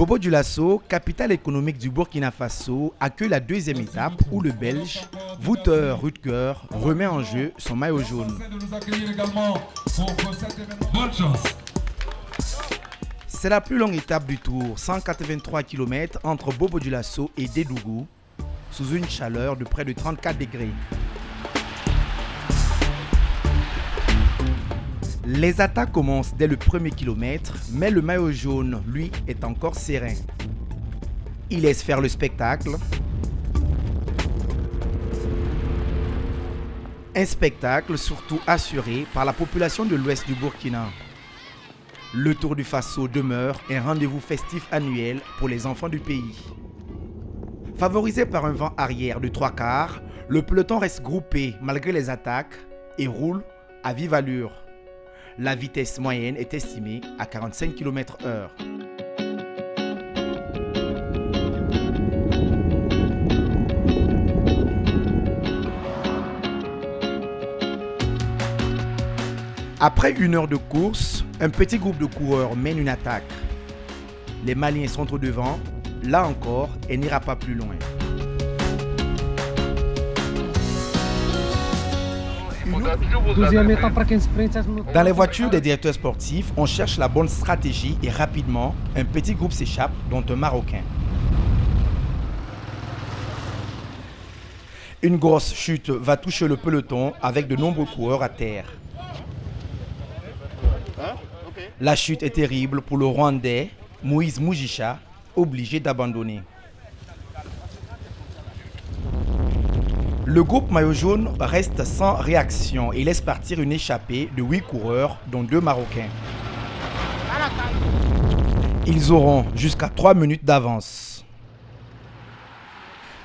Bobo-Dioulasso, capitale économique du Burkina Faso, accueille la deuxième étape où le Belge Wouter Rutger remet en jeu son maillot jaune. Bonne chance. C'est la plus longue étape du Tour, 183 km entre Bobo-Dioulasso et Dédougou, sous une chaleur de près de 34 degrés. Les attaques commencent dès le premier kilomètre, mais le maillot jaune, lui, est encore serein. Il laisse faire le spectacle. Un spectacle surtout assuré par la population de l'ouest du Burkina. Le Tour du Faso demeure un rendez-vous festif annuel pour les enfants du pays. Favorisé par un vent arrière de 3/4, le peloton reste groupé malgré les attaques et roule à vive allure. La vitesse moyenne est estimée à 45 km/h. Après une heure de course, un petit groupe de coureurs mène une attaque. Les Maliens sont au devant. Là encore, elle n'ira pas plus loin. Dans les voitures des directeurs sportifs, on cherche la bonne stratégie et rapidement, un petit groupe s'échappe, dont un Marocain. Une grosse chute va toucher le peloton avec de nombreux coureurs à terre. La chute est terrible pour le Rwandais Moïse Mugisha, obligé d'abandonner. Le groupe maillot jaune reste sans réaction et laisse partir une échappée de 8 coureurs, dont 2 Marocains. Ils auront jusqu'à 3 minutes d'avance.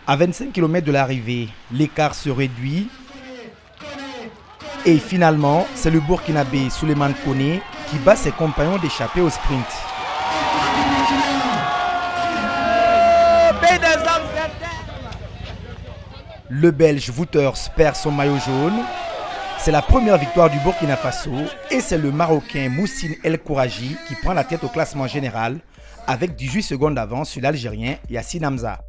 À 25 km de l'arrivée, l'écart se réduit. Et finalement, c'est le Burkinabé Souleymane Koné qui bat ses compagnons d'échappée au sprint. Le Belge Wouters perd son maillot jaune. C'est la première victoire du Burkina Faso et c'est le Marocain Moussine El Kouraji qui prend la tête au classement général avec 18 secondes d'avance sur l'Algérien Yassine Hamza.